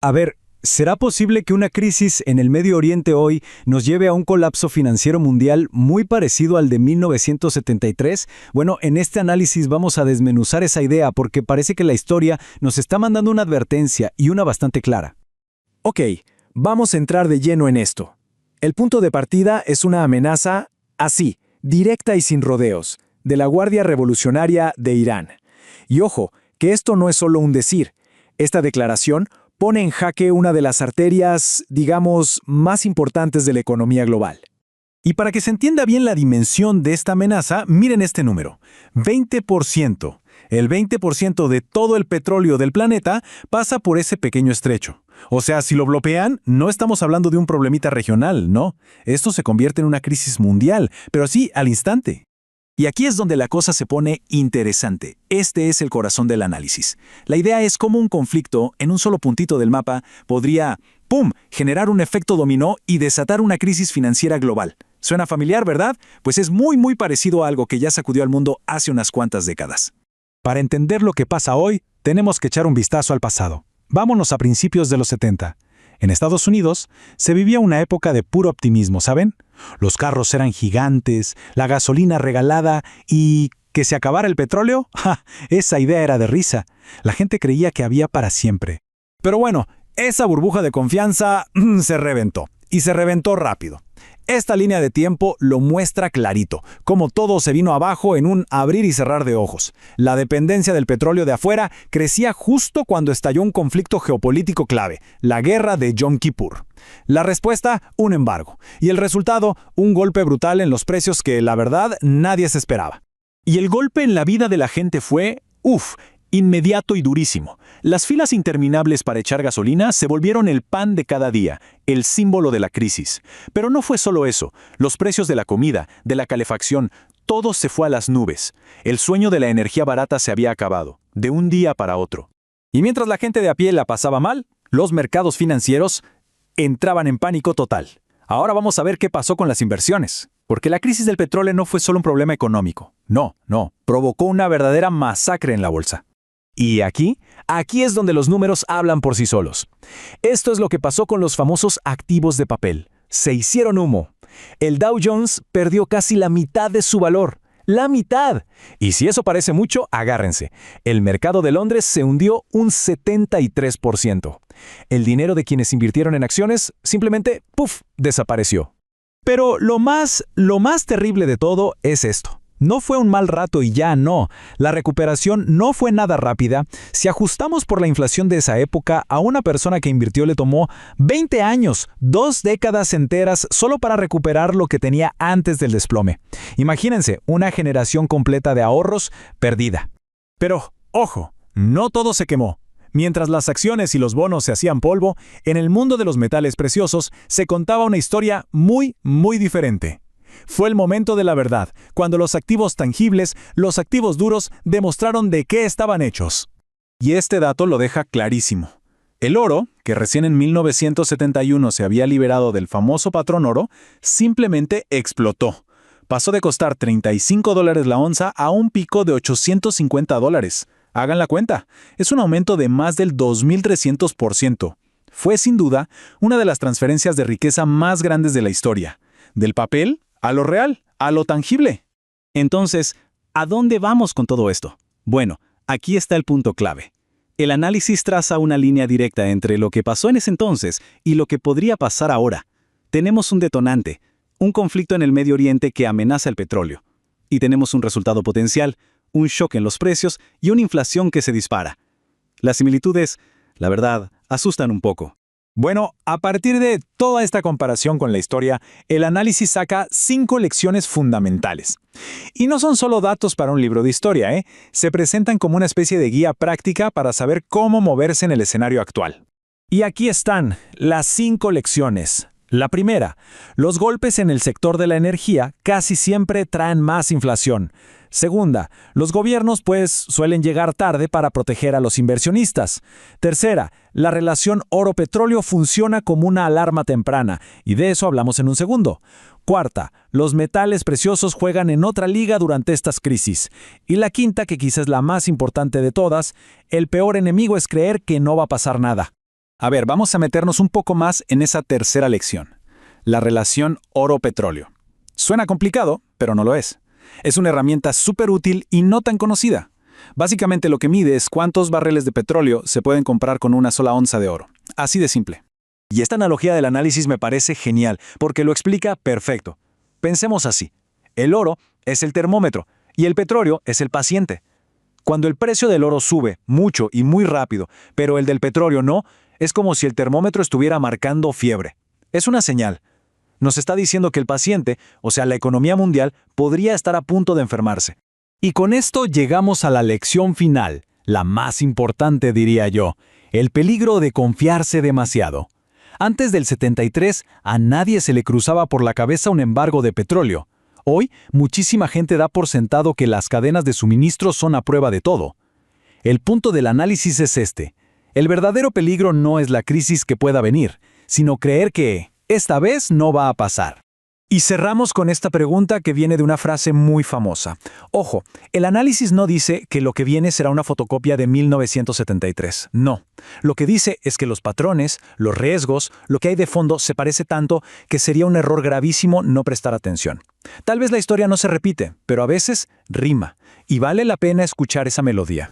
A ver, ¿será posible que una crisis en el Medio Oriente hoy nos lleve a un colapso financiero mundial muy parecido al de 1973? Bueno, en este análisis vamos a desmenuzar esa idea porque parece que la historia nos está mandando una advertencia y una bastante clara. Ok, vamos a entrar de lleno en esto. El punto de partida es una amenaza así, directa y sin rodeos, de la Guardia Revolucionaria de Irán. Y ojo, que esto no es solo un decir. Esta declaración pone en jaque una de las arterias, digamos, más importantes de la economía global. Y para que se entienda bien la dimensión de esta amenaza, miren este número: 20%. El 20% de todo el petróleo del planeta pasa por ese pequeño estrecho. O sea, si lo bloquean, no estamos hablando de un problemita regional, no. Esto se convierte en una crisis mundial, pero así al instante. Y aquí es donde la cosa se pone interesante. Este es el corazón del análisis. La idea es cómo un conflicto en un solo puntito del mapa podría, ¡pum!, generar un efecto dominó y desatar una crisis financiera global. ¿Suena familiar, verdad? Pues es muy parecido a algo que ya sacudió al mundo hace unas cuantas décadas. Para entender lo que pasa hoy, tenemos que echar un vistazo al pasado. Vámonos a principios de los 70. En Estados Unidos se vivía una época de puro optimismo, ¿saben? Los carros eran gigantes, la gasolina regalada y ¿que se acabara el petróleo? ¡Ja! Esa idea era de risa. La gente creía que había para siempre. Pero bueno, esa burbuja de confianza se reventó. Y se reventó rápido. Esta línea de tiempo lo muestra clarito, cómo todo se vino abajo en un abrir y cerrar de ojos. La dependencia del petróleo de afuera crecía justo cuando estalló un conflicto geopolítico clave, la guerra de Yom Kippur. La respuesta, un embargo. Y el resultado, un golpe brutal en los precios que, la verdad, nadie se esperaba. Y el golpe en la vida de la gente fue, inmediato y durísimo. Las filas interminables para echar gasolina se volvieron el pan de cada día, el símbolo de la crisis. Pero no fue solo eso. Los precios de la comida, de la calefacción, todo se fue a las nubes. El sueño de la energía barata se había acabado, de un día para otro. Y mientras la gente de a pie la pasaba mal, los mercados financieros entraban en pánico total. Ahora vamos a ver qué pasó con las inversiones. Porque la crisis del petróleo no fue solo un problema económico. No, provocó una verdadera masacre en la bolsa. Y aquí es donde los números hablan por sí solos. Esto es lo que pasó con los famosos activos de papel. Se hicieron humo. El Dow Jones perdió casi la mitad de su valor. ¡La mitad! Y si eso parece mucho, agárrense. El mercado de Londres se hundió un 73%. El dinero de quienes invirtieron en acciones simplemente, desapareció. Pero lo más terrible de todo es esto. No fue un mal rato y ya no. La recuperación no fue nada rápida. Si ajustamos por la inflación de esa época, a una persona que invirtió le tomó 20 años, 2 décadas enteras, solo para recuperar lo que tenía antes del desplome. Imagínense, una generación completa de ahorros perdida. Pero, ojo, no todo se quemó. Mientras las acciones y los bonos se hacían polvo, en el mundo de los metales preciosos se contaba una historia muy diferente. Fue el momento de la verdad, cuando los activos tangibles, los activos duros, demostraron de qué estaban hechos. Y este dato lo deja clarísimo. El oro, que recién en 1971 se había liberado del famoso patrón oro, simplemente explotó. Pasó de costar $35 la onza a un pico de $850. Hagan la cuenta, es un aumento de más del 2.300%. Fue sin duda una de las transferencias de riqueza más grandes de la historia. Del papel a lo real, a lo tangible. Entonces, ¿a dónde vamos con todo esto? Bueno, aquí está el punto clave. El análisis traza una línea directa entre lo que pasó en ese entonces y lo que podría pasar ahora. Tenemos un detonante, un conflicto en el Medio Oriente que amenaza el petróleo. Y tenemos un resultado potencial, un shock en los precios y una inflación que se dispara. Las similitudes, la verdad, asustan un poco. Bueno, a partir de toda esta comparación con la historia, el análisis saca 5 lecciones fundamentales. Y no son solo datos para un libro de historia, Se presentan como una especie de guía práctica para saber cómo moverse en el escenario actual. Y aquí están las 5 lecciones. La primera, los golpes en el sector de la energía casi siempre traen más inflación. Segunda, los gobiernos suelen llegar tarde para proteger a los inversionistas. Tercera, la relación oro-petróleo funciona como una alarma temprana, y de eso hablamos en un segundo. Cuarta, los metales preciosos juegan en otra liga durante estas crisis. Y la quinta, que quizás es la más importante de todas, el peor enemigo es creer que no va a pasar nada. A ver, vamos a meternos un poco más en esa tercera lección. La relación oro-petróleo. Suena complicado, pero no lo es. Es una herramienta súper útil y no tan conocida. Básicamente lo que mide es cuántos barriles de petróleo se pueden comprar con una sola onza de oro. Así de simple. Y esta analogía del análisis me parece genial, porque lo explica perfecto. Pensemos así. El oro es el termómetro y el petróleo es el paciente. Cuando el precio del oro sube mucho y muy rápido, pero el del petróleo no, es como si el termómetro estuviera marcando fiebre. Es una señal. Nos está diciendo que el paciente, o sea, la economía mundial, podría estar a punto de enfermarse. Y con esto llegamos a la lección final, la más importante diría yo, el peligro de confiarse demasiado. Antes del 73, a nadie se le cruzaba por la cabeza un embargo de petróleo. Hoy, muchísima gente da por sentado que las cadenas de suministro son a prueba de todo. El punto del análisis es este. El verdadero peligro no es la crisis que pueda venir, sino creer que esta vez no va a pasar. Y cerramos con esta pregunta que viene de una frase muy famosa. Ojo, el análisis no dice que lo que viene será una fotocopia de 1973. No. Lo que dice es que los patrones, los riesgos, lo que hay de fondo se parece tanto que sería un error gravísimo no prestar atención. Tal vez la historia no se repite, pero a veces rima, y vale la pena escuchar esa melodía.